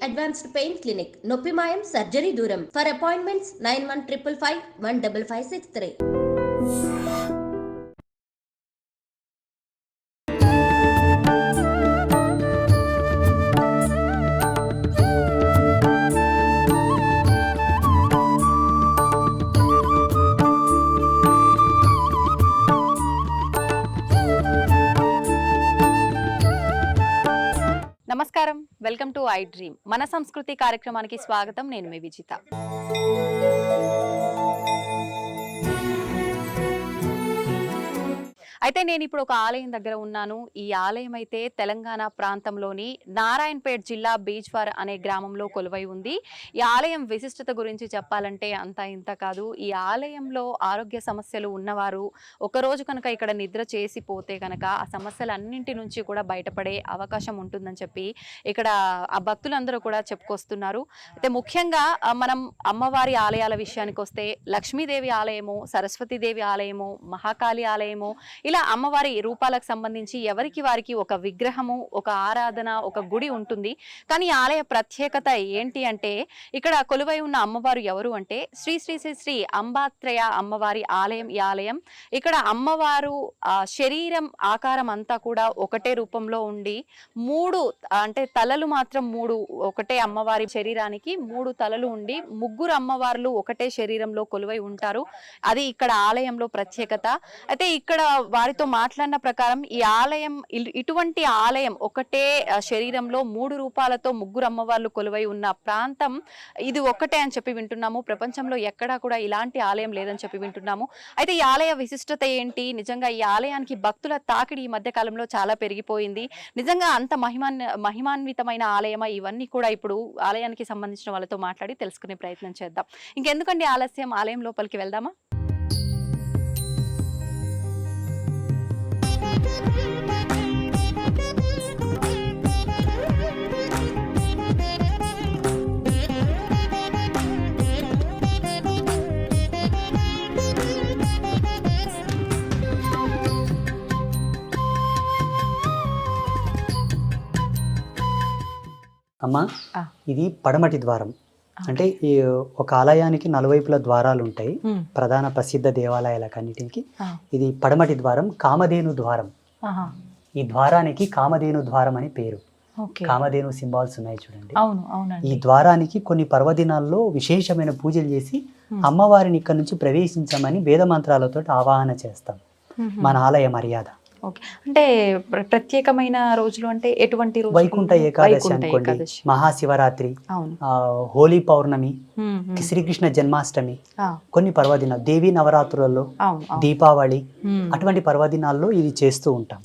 Advanced pain clinic. నొప్పి మాయం, surgery దూరం. For appointments 9155515563. నమస్కారం, వెల్కమ్ టు ఐ డ్రీమ్. మన సంస్కృతి కార్యక్రమానికి స్వాగతం. నేను మీ విజిత. అయితే నేను ఇప్పుడు ఒక ఆలయం దగ్గర ఉన్నాను. ఈ ఆలయం అయితే తెలంగాణ ప్రాంతంలోని నారాయణపేట జిల్లా బీజ్వార్ అనే గ్రామంలో కొలువై ఉంది. ఈ ఆలయం విశిష్టత గురించి చెప్పాలంటే అంత ఇంత కాదు. ఈ ఆలయంలో ఆరోగ్య సమస్యలు ఉన్నవారు ఒకరోజు కనుక ఇక్కడ నిద్ర చేసిపోతే కనుక ఆ సమస్యలన్నింటి నుంచి కూడా బయటపడే అవకాశం ఉంటుందని చెప్పి ఇక్కడ ఆ భక్తులందరూ కూడా చెప్పుకొస్తున్నారు. అయితే ముఖ్యంగా మనం అమ్మవారి ఆలయాల విషయానికి వస్తే లక్ష్మీదేవి ఆలయము, సరస్వతీదేవి ఆలయము, మహాకాళి ఆలయము, ఇలా అమ్మవారి రూపాలకు సంబంధించి ఎవరికి వారికి ఒక విగ్రహము, ఒక ఆరాధన, ఒక గుడి ఉంటుంది. కానీ ఈ ఆలయ ప్రత్యేకత ఏంటి అంటే ఇక్కడ కొలువై ఉన్న అమ్మవారు ఎవరు అంటే శ్రీ శ్రీ శ్రీ శ్రీ అంబాత్రయ అమ్మవారి ఆలయం ఈ ఆలయం. ఇక్కడ అమ్మవారు శరీరం ఆకారం అంతా కూడా ఒకటే రూపంలో ఉండి మూడు అంటే తలలు మాత్రం మూడు, ఒకటే అమ్మవారి శరీరానికి మూడు తలలు ఉండి ముగ్గురు అమ్మవార్లు ఒకటే శరీరంలో కొలువై ఉంటారు. అది ఇక్కడ ఆలయంలో ప్రత్యేకత. అయితే ఇక్కడ వారితో మాట్లాడిన ప్రకారం ఈ ఆలయం ఇటువంటి ఆలయం ఒకటే శరీరంలో మూడు రూపాలతో ముగ్గురు అమ్మవార్లు కొలువై ఉన్న ప్రాంతం ఇది ఒక్కటే అని చెప్పి వింటున్నాము. ప్రపంచంలో ఎక్కడా కూడా ఇలాంటి ఆలయం లేదని చెప్పి వింటున్నాము. అయితే ఈ ఆలయ విశిష్టత ఏంటి, నిజంగా ఈ ఆలయానికి భక్తుల తాకిడి ఈ మధ్య కాలంలో చాలా పెరిగిపోయింది. నిజంగా అంత మహిమాన్వితమైన ఆలయమా, ఇవన్నీ కూడా ఇప్పుడు ఆలయానికి సంబంధించిన వాళ్ళతో మాట్లాడి తెలుసుకునే ప్రయత్నం చేద్దాం. ఇంకెందుకండి ఆలస్యం, ఆలయం లోపలికి వెళ్దామా? అమ్మ, ఇది పడమటి ద్వారం. అంటే ఈ ఒక ఆలయానికి నలువైపుల ద్వారాలు ఉంటాయి, ప్రధాన ప్రసిద్ధ దేవాలయాలకన్నిటికి. ఇది పడమటి ద్వారం, కామధేను ద్వారం. ఈ ద్వారానికి కామధేను ద్వారం అని పేరు. కామధేను సింబాల్స్ ఉన్నాయి చూడండి. ఈ ద్వారానికి కొన్ని పర్వదినాల్లో విశేషమైన పూజలు చేసి అమ్మవారిని ఇక్కడ నుంచి ప్రవేశించమని వేద మంత్రాలతో ఆవాహన చేస్తాం. మన ఆలయ మర్యాద. అంటే ప్రత్యేకమైన రోజులు అంటే ఎటువంటి రోజు? వైకుంఠ ఏకాదశి అనుకోండి, మహాశివరాత్రి, హోలీ పౌర్ణమి, శ్రీకృష్ణ జన్మాష్టమి, కొన్ని పర్వదినాలు, దేవీ నవరాత్రులలో, దీపావళి, అటువంటి పర్వదినాల్లో ఇది చేస్తూ ఉంటాం.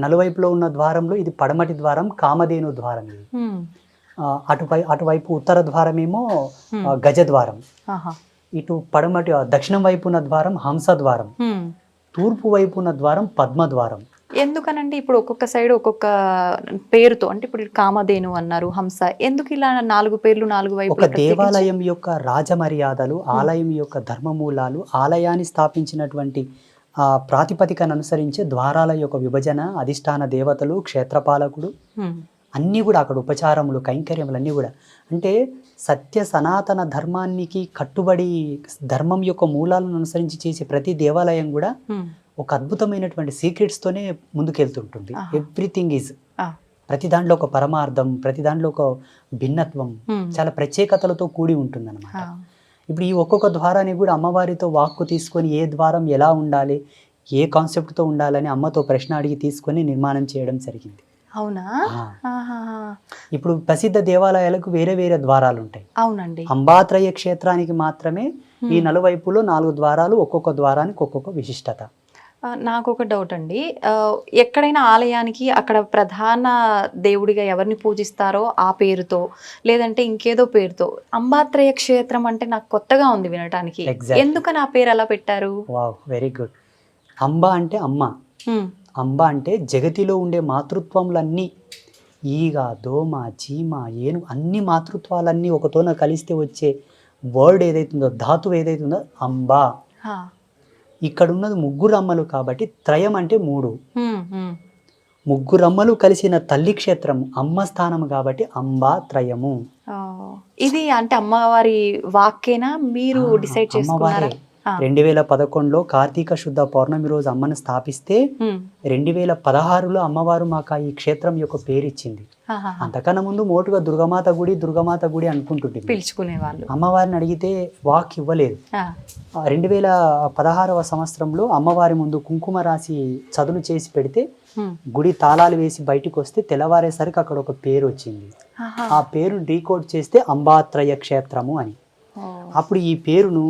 నలువైపులో ఉన్న ద్వారంలో ఇది పడమటి ద్వారం, కామధేను ద్వారం. ఇది అటువైపు ఉత్తర ద్వారమేమో గజద్వారం, ఇటు పడమటి దక్షిణం వైపు ఉన్న ద్వారం హంస ద్వారం, తూర్పు వైపు ఉన్న ద్వారం పద్మద్వారం. ఎందుకనండి ఇప్పుడు ఒక్కొక్క సైడ్ ఒక్కొక్క పేరుతో, అంటే ఇప్పుడు కామధేను అన్నారు, హంస, ఎందుకు ఇలా నాలుగు పేర్లు నాలుగు వైపు? ఒక దేవాలయం యొక్క రాజమర్యాదలు, ఆలయం యొక్క ధర్మమూలాలు, ఆలయాన్ని స్థాపించినటువంటి ప్రాతిపదికను అనుసరించే ద్వారాల యొక్క విభజన, అధిష్టాన దేవతలు, క్షేత్రపాలకుడు, అన్నీ కూడా అక్కడ ఉపచారములు, కైంకర్యములు అన్నీ కూడా. అంటే సత్య సనాతన ధర్మానికి కట్టుబడి ధర్మం యొక్క మూలాలను అనుసరించి చేసే ప్రతి దేవాలయం కూడా ఒక అద్భుతమైనటువంటి సీక్రెట్స్తోనే ముందుకెళ్తుంటుంది. ఎవ్రీథింగ్ ఈజ్, ప్రతి దాంట్లో ఒక పరమార్థం, ప్రతి దాంట్లో ఒక భిన్నత్వం, చాలా ప్రత్యేకతలతో కూడి ఉంటుంది అన్నమాట. ఇప్పుడు ఈ ఒక్కొక్క ద్వారాన్ని కూడా అమ్మవారితో వాక్కు తీసుకొని ఏ ద్వారం ఎలా ఉండాలి, ఏ కాన్సెప్ట్తో ఉండాలని అమ్మతో ప్రశ్న అడిగి తీసుకొని నిర్మాణం చేయడం జరిగింది. అవునా? ఇప్పుడు ప్రసిద్ధ దేవాలయాలకు వేరే వేరే ద్వారాలు ఉంటాయి. అవునండి. అంబాత్రయ క్షేత్రానికి మాత్రమే ఈ నలువైపులో 4 ద్వారాలు, ఒక్కొక్క ద్వారానికి ఒక్కొక్క విశిష్టత. నాకు ఒక డౌట్ అండి, ఎక్కడైనా ఆలయానికి అక్కడ ప్రధాన దేవుడిగా ఎవరిని పూజిస్తారో ఆ పేరుతో, లేదంటే ఇంకేదో పేరుతో, అంబాత్రయ క్షేత్రం అంటే నాకు కొత్తగా ఉంది వినటానికి. ఎందుకని ఆ పేరు అలా పెట్టారు? Wow, very good. అంబ అంటే అమ్మ, అంబ అంటే జగతిలో ఉండే మాతృత్వములన్నీ, ఈగ, దోమ, చీమ, ఏను, అన్ని మాతృత్వాలన్నీ ఒకతోన కలిస్తే వచ్చే వర్డ్ ఏదైతుందో, ధాతువు ఏదైతుందో అంబ. ఇక్కడ ఉన్నది ముగ్గురు అమ్మలు కాబట్టి త్రయం అంటే 3. ముగ్గురమ్మలు కలిసిన తల్లి క్షేత్రం అమ్మ స్థానం కాబట్టి అంబాత్రయము. ఆ, ఇది అంటే అమ్మవారి వాక్యేనా మీరు డిసైడ్ చేసుకున్నారా? అమ్మవారే 2011లో కార్తీక శుద్ధ పౌర్ణమి రోజు అమ్మను స్థాపిస్తే 2016లో అమ్మవారు మాకు ఈ క్షేత్రం యొక్క పేరు ఇచ్చింది. అంతకన్నా ముందు మోటుగా దుర్గమాత గుడి అనుకుంటుంటే పిలుచుకునే వాళ్ళు. అమ్మవారిని అడిగితే వాక్ ఇవ్వలేదు. 2016వ సంవత్సరంలో అమ్మవారి ముందు కుంకుమ రాసి చదును చేసి పెడితే గుడి తాళాలు వేసి బయటకు వస్తే తెల్లవారేసరికి అక్కడ ఒక పేరు వచ్చింది. ఆ పేరు డీకోడ్ చేస్తే అంబాత్రయ క్షేత్రము అని. అప్పుడు ఈ పేరును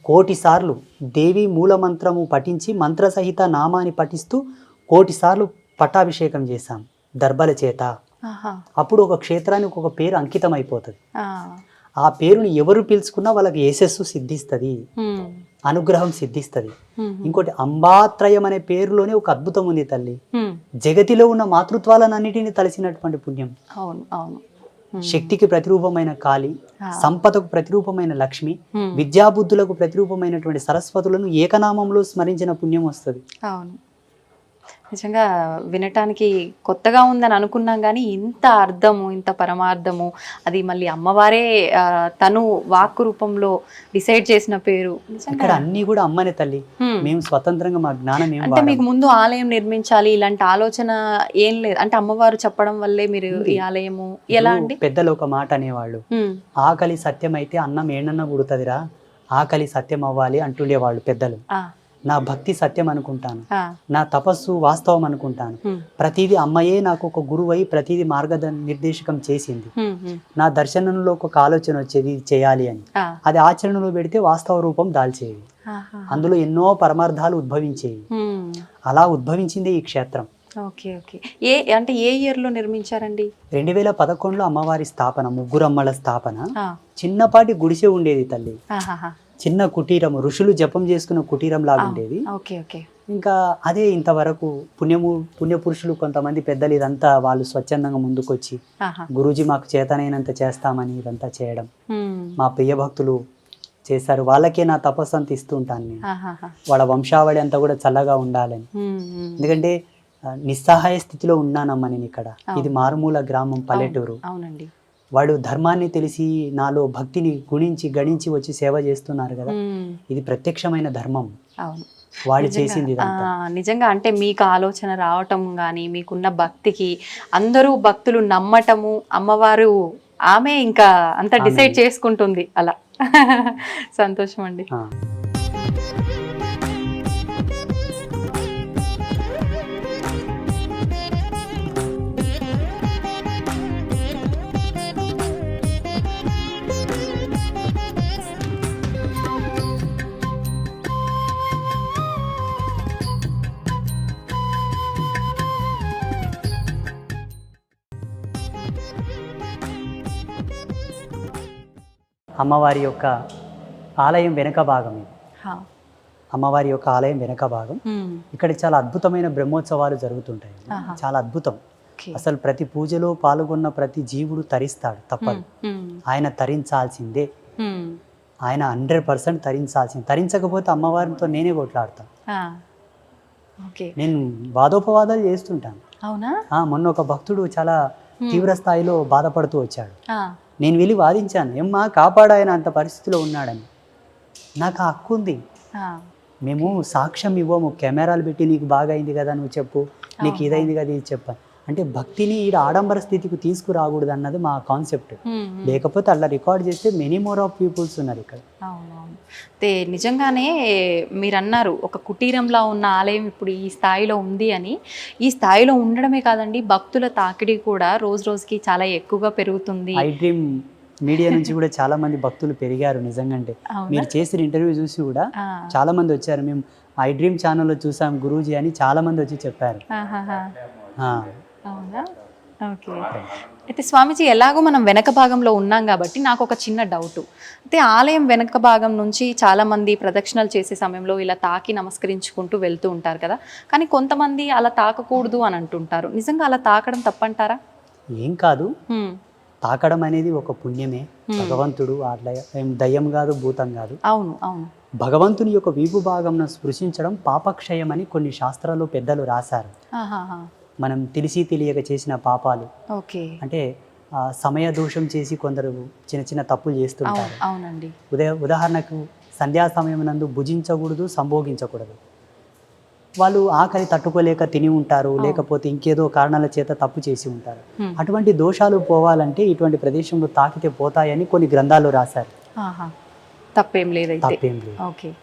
కోటి సార్లు దేవి మూలమంత్రము పఠించి మంత్రసహిత నామాన్ని పఠిస్తూ కోటి సార్లు పట్టాభిషేకం చేశాం దర్బల చేత. అప్పుడు ఒక క్షేత్రానికి ఒక పేరు అంకితం అయిపోతుంది. ఆ పేరుని ఎవరు పిలుచుకున్నా వాళ్ళకి యశస్సు సిద్ధిస్తుంది, అనుగ్రహం సిద్ధిస్తుంది. ఇంకోటి అంబాత్రయం అనే పేరులోనే ఒక అద్భుతం ఉంది తల్లి. జగతిలో ఉన్న మాతృత్వాలన్నిటిని తలసినటువంటి పుణ్యం. అవును అవును. శక్తికి ప్రతిరూపమైన కాళి, సంపదకు ప్రతిరూపమైన లక్ష్మి, విద్యాబుద్ధులకు ప్రతిరూపమైనటువంటి సరస్వతులను ఏకనామంలో స్మరించిన పుణ్యం వస్తుంది. అవును, నిజంగా వినటానికి కొత్తగా ఉందని అనుకున్నాం కానీ ఇంత అర్థము, ఇంత పరమార్థము, అది మళ్ళీ అమ్మవారే తను వాక్కు రూపంలో డిసైడ్ చేసిన పేరు. ఇక్కడ అన్ని కూడా అమ్మనే తల్లి. మేము స్వతంత్రంగా మా జ్ఞానం అంటే మీకు ముందు ఆలయం నిర్మించాలి ఇలాంటి ఆలోచన ఏం లేదు అంటే అమ్మవారు చెప్పడం వల్లే మీరు ఈ ఆలయము ఎలా అండి? పెద్దలు ఒక మాట అనేవాళ్ళు, ఆకలి సత్యం అయితే అన్నం ఏడన్నా పుడుతుందిరా, ఆకలి సత్యం అవ్వాలి అంటుండేవాళ్ళు పెద్దలు. నా భక్తి సత్యం అనుకుంటాను, నా తపస్సు వాస్తవం అనుకుంటాను. ప్రతిదీ అమ్మయే నాకు ఒక గురువై ప్రతిదీ నిర్దేశకం చేసింది. నా దర్శనంలో ఒక ఆలోచన వచ్చేది ఇది చేయాలి అని, అది ఆచరణలో పెడితే వాస్తవ రూపం దాల్చేది. అందులో ఎన్నో పరమార్థాలు ఉద్భవించేవి. అలా ఉద్భవించింది ఈ క్షేత్రం. అంటే ఏ ఇయర్ లో నిర్మించారండి? 2011లో అమ్మవారి స్థాపన, ముగ్గురమ్మల స్థాపన. చిన్నపాటి గుడిసె ఉండేది తల్లి, చిన్న కుటీరం, ఋషులు జపం చేసుకున్న కుటీరం లాగా ఉండేది. ఇంకా అదే ఇంతవరకు పుణ్యపురుషులు కొంతమంది పెద్దలు ఇదంతా వాళ్ళు స్వచ్ఛందంగా ముందుకొచ్చి గురూజీ మాకు చేతనైనంత చేస్తామని ఇదంతా చేయడం మా ప్రియ భక్తులు చేశారు. వాళ్ళకే నా తపస్సు అంత ఇస్తుంటాను నేను. వాళ్ళ వంశావళి అంతా కూడా చల్లగా ఉండాలని. ఎందుకంటే నిస్సహాయ స్థితిలో ఉన్నానమ్మా నేను ఇక్కడ. ఇది మారుమూల గ్రామం, పల్లెటూరు. వాడు ధర్మాన్ని తెలిసి నాలో భక్తిని గణించి వచ్చి సేవ చేస్తున్నారు కదా, ఇది ప్రత్యక్షమైన ధర్మం. వాడు చేసింది నిజంగా. అంటే మీకు ఆలోచన రావటం కానీ మీకున్న భక్తికి అందరూ భక్తులు నమ్మటము, అమ్మవారు ఆమె ఇంకా అంత డిసైడ్ చేసుకుంటుంది అలా. సంతోషం అండి. అమ్మవారి యొక్క ఆలయం వెనక భాగం ఇది. అమ్మవారి యొక్క ఆలయం వెనక భాగం. ఇక్కడ చాలా అద్భుతమైన బ్రహ్మోత్సవాలు జరుగుతుంటాయి. చాలా అద్భుతం. అసలు ప్రతి పూజలో పాల్గొన్న ప్రతి జీవుడు తరిస్తాడు, తప్పదు. ఆయన తరించాల్సిందే, ఆయన 100% తరించాల్సిందే. తరించకపోతే అమ్మవారితో నేనే కొట్లాడతాను. నేను వాదోపవాదాలు చేస్తుంటాను. మొన్న ఒక భక్తుడు చాలా తీవ్ర స్థాయిలో బాధపడుతూ వచ్చాడు. నేను వెళ్ళి వాదించాను, ఏమ్మా కాపాడాయన అంత పరిస్థితిలో ఉన్నాడని. నాకు ఆ హక్కు ఉంది. మేము సాక్ష్యం ఇవ్వము, కెమెరాలు పెట్టి నీకు బాగా అయింది కదా నువ్వు చెప్పు, నీకు ఇదైంది కదా ఇది చెప్పాను అంటే భక్తిని ఈ ఆడంబర స్థితికి తీసుకురాకూడదు అన్నది మా కాన్సెప్ట్. లేకపోతే అలా రికార్డ్ చేస్తే మెనీ మోర్ ఆఫ్ పీపుల్స్ ఉన్నారు ఇక్కడ. నిజంగానే మీరు అన్నారు ఒక కుటీరంలో ఉన్న ఆలయం ఇప్పుడు ఈ స్థాయిలో ఉంది అని. ఈ స్థాయిలో ఉండడమే కాదండి, భక్తుల తాకిడి కూడా రోజు రోజుకి చాలా ఎక్కువగా పెరుగుతుంది. ఐ డ్రీమ్ మీడియా నుంచి కూడా చాలా మంది భక్తులు పెరిగారు. నిజంగా అంటే మీరు చేసిన ఇంటర్వ్యూ చూసి కూడా చాలా మంది వచ్చారు. మేము ఐ డ్రీమ్ ఛానల్లో చూసాం గురూజీ అని చాలా మంది వచ్చి చెప్పారు. అవునా? ఓకే. అయితే స్వామీజీ, ఎలాగో మనం వెనక భాగంలో ఉన్నాం కాబట్టి నాకు ఒక చిన్న డౌట్. అయితే ఆలయం వెనక భాగం నుంచి చాలామంది ప్రదక్షిణలు చేసే సమయంలో ఇలా తాకి నమస్కరించుకుంటూ వెళ్తూ ఉంటారు కదా, కానీ కొంతమంది అలా తాకకూడదు అని అంటుంటారు. నిజంగా అలా తాకడం తప్పంటారా? ఏం కాదు, తాకడం అనేది ఒక పుణ్యమే. భగవంతుడు అట్లా దయ్యం కాదు, భూతం కాదు. అవును అవును. భగవంతుని యొక్క వీపు భాగంను స్పృశించడం పాపక్షయమని కొన్ని శాస్త్రాలు పెద్దలు రాశారు. ఆహాహా. మనం తెలిసి తెలియక చేసిన పాపాలు ఓకే. అంటే సమయ దోషం చేసి కొందరు చిన్న చిన్న తప్పులు చేస్తుంటారు. అవునండి. ఉదాహరణకు సంధ్యా సమయం నందు భుజించకూడదు, సంభోగించకూడదు. వాళ్ళు ఆకలి తట్టుకోలేక తిని ఉంటారు, లేకపోతే ఇంకేదో కారణాల చేత తప్పు చేసి ఉంటారు. అటువంటి దోషాలు పోవాలంటే ఇటువంటి ప్రదేశంలో తాకితే పోతాయని కొన్ని గ్రంథాలు రాశారు. తప్పేం లేదు. తప్పేం లేదు. ఓకే.